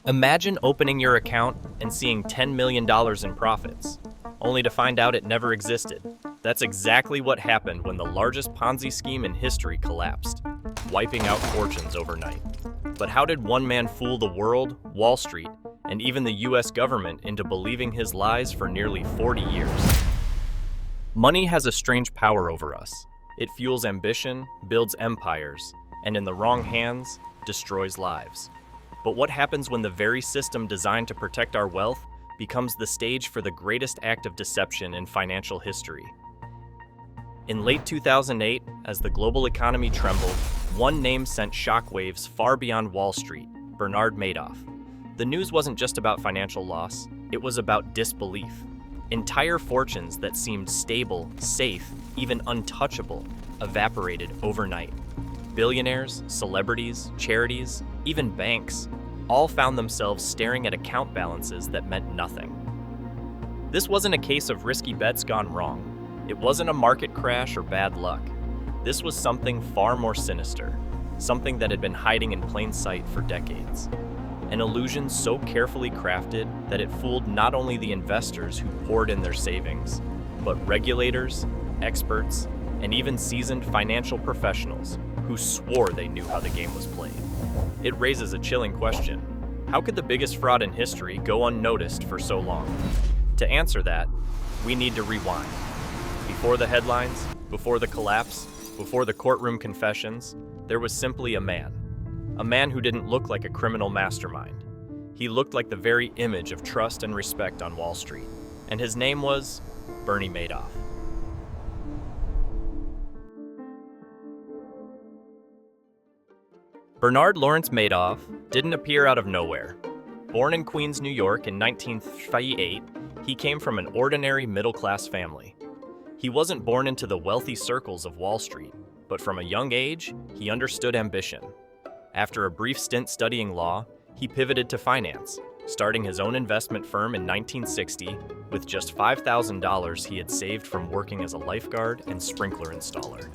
Imagine opening your account and seeing $10 million in profits, only to find out it never existed. That's exactly what happened when the largest Ponzi scheme in history collapsed, wiping out fortunes overnight. But how did one man fool the world, Wall Street, and even the US government into believing his lies for nearly 40 years? Money has a strange power over us. It fuels ambition, builds empires, and in the wrong hands, destroys lives. But what happens when the very system designed to protect our wealth becomes the stage for the greatest act of deception in financial history? In late 2008, as the global economy trembled, one name sent shockwaves far beyond Wall Street: Bernard Madoff. The news wasn't just about financial loss, it was about disbelief. Entire fortunes that seemed stable, safe, even untouchable, evaporated overnight. Billionaires, celebrities, charities, even banks, all found themselves staring at account balances that meant nothing. This wasn't a case of risky bets gone wrong. It wasn't a market crash or bad luck. This was something far more sinister, something that had been hiding in plain sight for decades. An illusion so carefully crafted that it fooled not only the investors who poured in their savings, but regulators, experts, and even seasoned financial professionals who swore they knew how the game was played. It raises a chilling question. How could the biggest fraud in history go unnoticed for so long? To answer that, we need to rewind. Before the headlines, before the collapse, before the courtroom confessions, there was simply a man. A man who didn't look like a criminal mastermind. He looked like the very image of trust and respect on Wall Street. And his name was Bernie Madoff. Bernard Lawrence Madoff didn't appear out of nowhere. Born in Queens, New York in 1938, he came from an ordinary middle-class family. He wasn't born into the wealthy circles of Wall Street, but from a young age, he understood ambition. After a brief stint studying law, he pivoted to finance, starting his own investment firm in 1960 with just $5,000 he had saved from working as a lifeguard and sprinkler installer.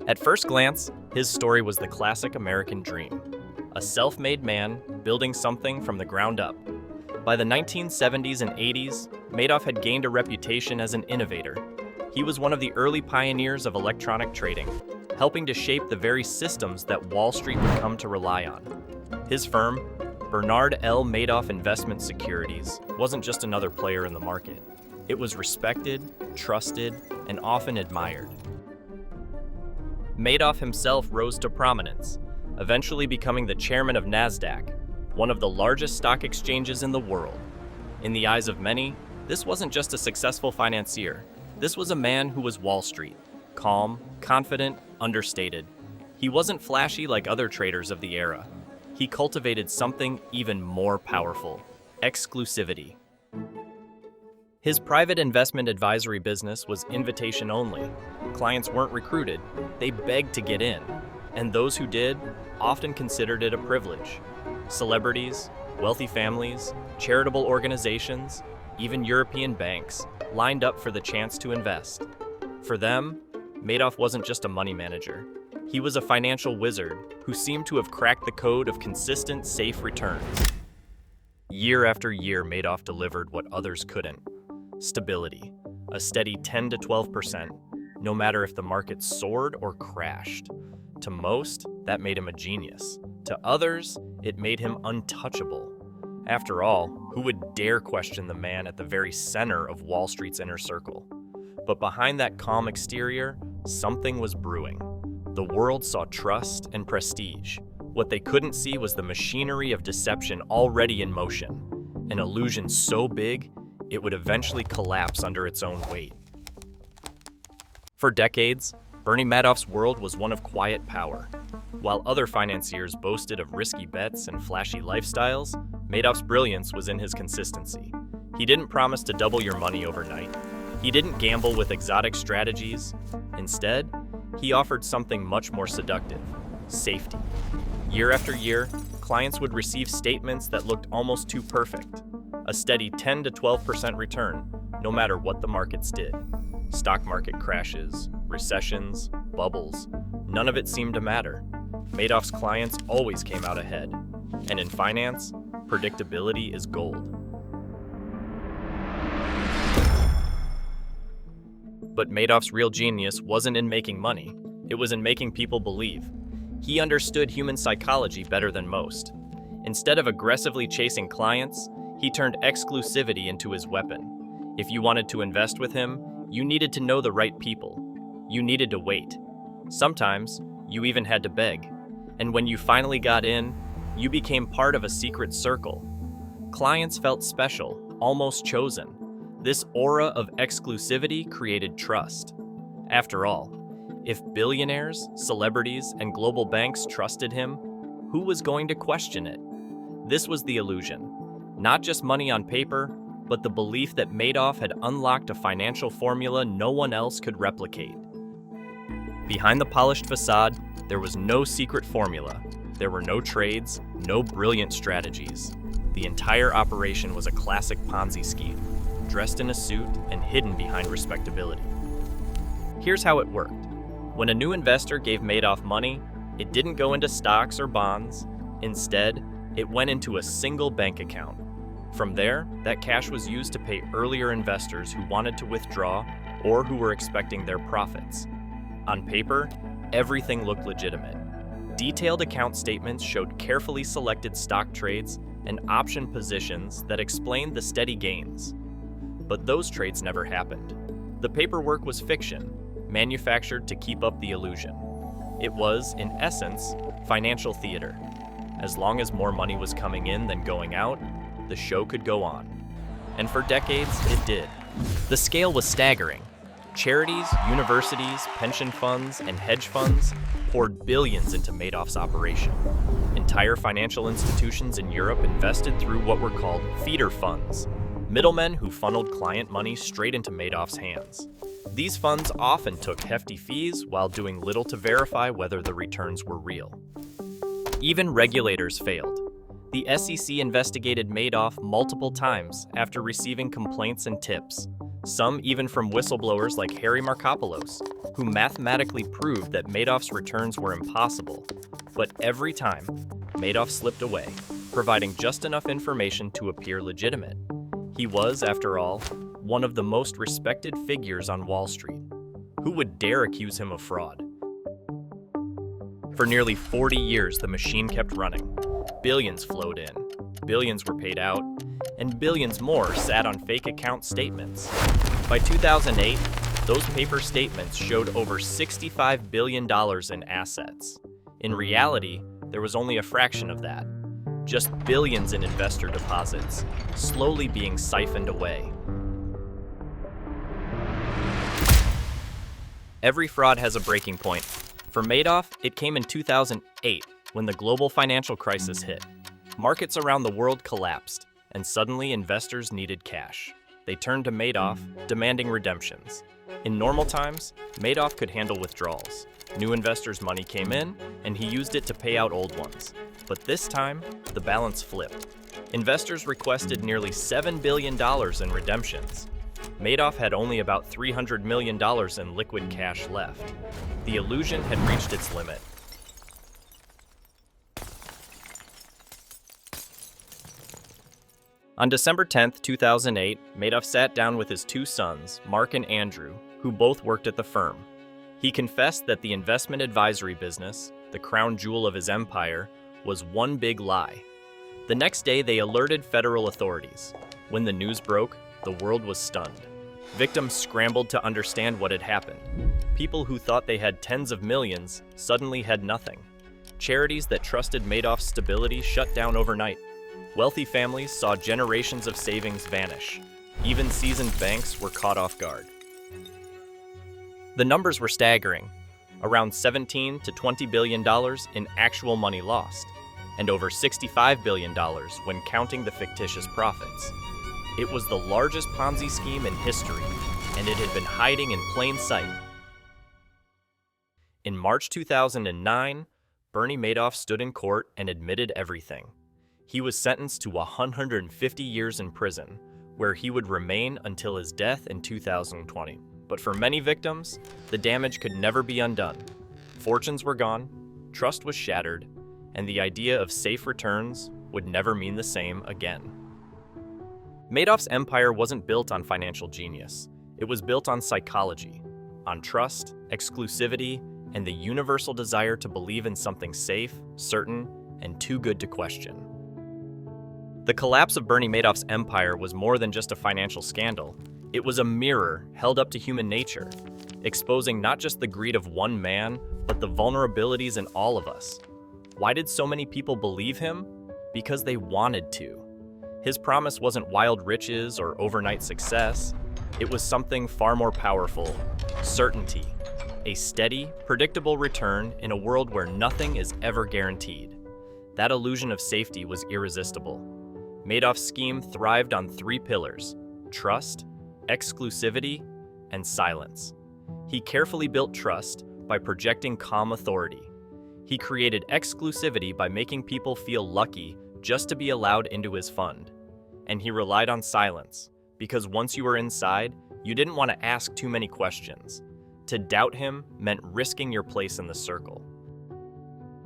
At first glance, his story was the classic American dream. A self-made man building something from the ground up. By the 1970s and 80s, Madoff had gained a reputation as an innovator. He was one of the early pioneers of electronic trading, helping to shape the very systems that Wall Street would come to rely on. His firm, Bernard L. Madoff Investment Securities, wasn't just another player in the market. It was respected, trusted, and often admired. Madoff himself rose to prominence, eventually becoming the chairman of NASDAQ, one of the largest stock exchanges in the world. In the eyes of many, this wasn't just a successful financier. This was a man who was Wall Street, calm, confident, understated. He wasn't flashy like other traders of the era. He cultivated something even more powerful: exclusivity. His private investment advisory business was invitation only. Clients weren't recruited, they begged to get in, and those who did often considered it a privilege. Celebrities, wealthy families, charitable organizations, even European banks lined up for the chance to invest. For them, Madoff wasn't just a money manager. He was a financial wizard who seemed to have cracked the code of consistent, safe returns. Year after year, Madoff delivered what others couldn't. Stability, a steady 10 to 12%, no matter if the market soared or crashed. To most, that made him a genius. To others, it made him untouchable. After all, who would dare question the man at the very center of Wall Street's inner circle? But behind that calm exterior, something was brewing. The world saw trust and prestige. What they couldn't see was the machinery of deception already in motion, an illusion so big, it would eventually collapse under its own weight. For decades, Bernie Madoff's world was one of quiet power. While other financiers boasted of risky bets and flashy lifestyles, Madoff's brilliance was in his consistency. He didn't promise to double your money overnight. He didn't gamble with exotic strategies. Instead, he offered something much more seductive: safety. Year after year, clients would receive statements that looked almost too perfect. A steady 10 to 12% return, no matter what the markets did. Stock market crashes, recessions, bubbles, none of it seemed to matter. Madoff's clients always came out ahead. And in finance, predictability is gold. But Madoff's real genius wasn't in making money, it was in making people believe. He understood human psychology better than most. Instead of aggressively chasing clients, he turned exclusivity into his weapon. If you wanted to invest with him, you needed to know the right people. You needed to wait. Sometimes, you even had to beg. And when you finally got in, you became part of a secret circle. Clients felt special, almost chosen. This aura of exclusivity created trust. After all, if billionaires, celebrities, and global banks trusted him, who was going to question it? This was the illusion. Not just money on paper, but the belief that Madoff had unlocked a financial formula no one else could replicate. Behind the polished facade, there was no secret formula. There were no trades, no brilliant strategies. The entire operation was a classic Ponzi scheme, dressed in a suit and hidden behind respectability. Here's how it worked. When a new investor gave Madoff money, it didn't go into stocks or bonds. Instead, it went into a single bank account. From there, that cash was used to pay earlier investors who wanted to withdraw or who were expecting their profits. On paper, everything looked legitimate. Detailed account statements showed carefully selected stock trades and option positions that explained the steady gains. But those trades never happened. The paperwork was fiction, manufactured to keep up the illusion. It was, in essence, financial theater. As long as more money was coming in than going out, the show could go on. And for decades, it did. The scale was staggering. Charities, universities, pension funds, and hedge funds poured billions into Madoff's operation. Entire financial institutions in Europe invested through what were called feeder funds, middlemen who funneled client money straight into Madoff's hands. These funds often took hefty fees while doing little to verify whether the returns were real. Even regulators failed. The SEC investigated Madoff multiple times after receiving complaints and tips, some even from whistleblowers like Harry Markopoulos, who mathematically proved that Madoff's returns were impossible. But every time, Madoff slipped away, providing just enough information to appear legitimate. He was, after all, one of the most respected figures on Wall Street. Who would dare accuse him of fraud? For nearly 40 years, the machine kept running. Billions flowed in, billions were paid out, and billions more sat on fake account statements. By 2008, those paper statements showed over $65 billion in assets. In reality, there was only a fraction of that. Just billions in investor deposits, slowly being siphoned away. Every fraud has a breaking point. For Madoff, it came in 2008, when the global financial crisis hit. Markets around the world collapsed, and suddenly investors needed cash. They turned to Madoff, demanding redemptions. In normal times, Madoff could handle withdrawals. New investors' money came in, and he used it to pay out old ones. But this time, the balance flipped. Investors requested nearly $7 billion in redemptions. Madoff had only about $300 million in liquid cash left. The illusion had reached its limit. On December 10, 2008, Madoff sat down with his two sons, Mark and Andrew, who both worked at the firm. He confessed that the investment advisory business, the crown jewel of his empire, was one big lie. The next day, they alerted federal authorities. When the news broke, the world was stunned. Victims scrambled to understand what had happened. People who thought they had tens of millions suddenly had nothing. Charities that trusted Madoff's stability shut down overnight. Wealthy families saw generations of savings vanish. Even seasoned banks were caught off guard. The numbers were staggering. Around $17 to $20 billion in actual money lost, and over $65 billion when counting the fictitious profits. It was the largest Ponzi scheme in history, and it had been hiding in plain sight. In March 2009, Bernie Madoff stood in court and admitted everything. He was sentenced to 150 years in prison, where he would remain until his death in 2020. But for many victims, the damage could never be undone. Fortunes were gone, trust was shattered, and the idea of safe returns would never mean the same again. Madoff's empire wasn't built on financial genius. It was built on psychology, on trust, exclusivity, and the universal desire to believe in something safe, certain, and too good to question. The collapse of Bernie Madoff's empire was more than just a financial scandal. It was a mirror held up to human nature, exposing not just the greed of one man, but the vulnerabilities in all of us. Why did so many people believe him? Because they wanted to. His promise wasn't wild riches or overnight success. It was something far more powerful: certainty. A steady, predictable return in a world where nothing is ever guaranteed. That illusion of safety was irresistible. Madoff's scheme thrived on three pillars: trust, exclusivity, and silence. He carefully built trust by projecting calm authority. He created exclusivity by making people feel lucky just to be allowed into his fund. And he relied on silence, because once you were inside, you didn't want to ask too many questions. To doubt him meant risking your place in the circle.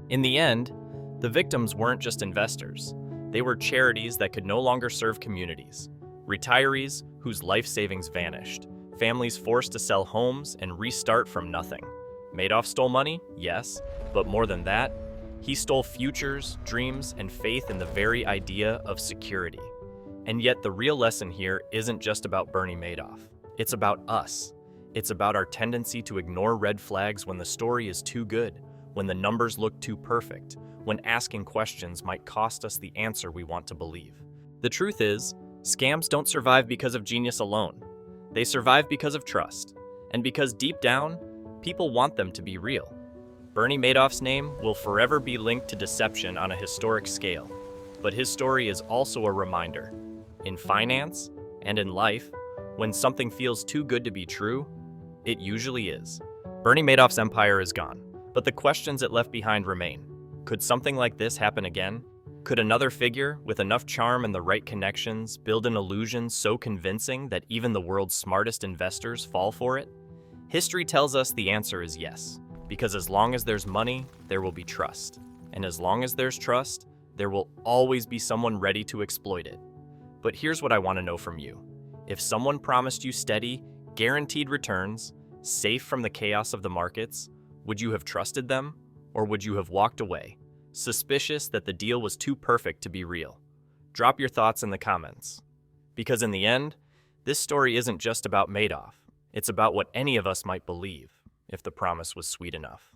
In the end, the victims weren't just investors. They were charities that could no longer serve communities, retirees whose life savings vanished, families forced to sell homes and restart from nothing. Madoff stole money, yes, but more than that, he stole futures, dreams, and faith in the very idea of security. And yet the real lesson here isn't just about Bernie Madoff. It's about us. It's about our tendency to ignore red flags when the story is too good, when the numbers look too perfect, when asking questions might cost us the answer we want to believe. The truth is, scams don't survive because of genius alone. They survive because of trust, and because deep down, people want them to be real. Bernie Madoff's name will forever be linked to deception on a historic scale, but his story is also a reminder. In finance and in life, when something feels too good to be true, it usually is. Bernie Madoff's empire is gone, but the questions it left behind remain. Could something like this happen again? Could another figure with enough charm and the right connections build an illusion so convincing that even the world's smartest investors fall for it? History tells us the answer is yes, because as long as there's money, there will be trust. And as long as there's trust, there will always be someone ready to exploit it. But here's what I want to know from you. If someone promised you steady, guaranteed returns, safe from the chaos of the markets, would you have trusted them? Or would you have walked away, suspicious that the deal was too perfect to be real? Drop your thoughts in the comments. Because in the end, this story isn't just about Madoff. It's about what any of us might believe if the promise was sweet enough.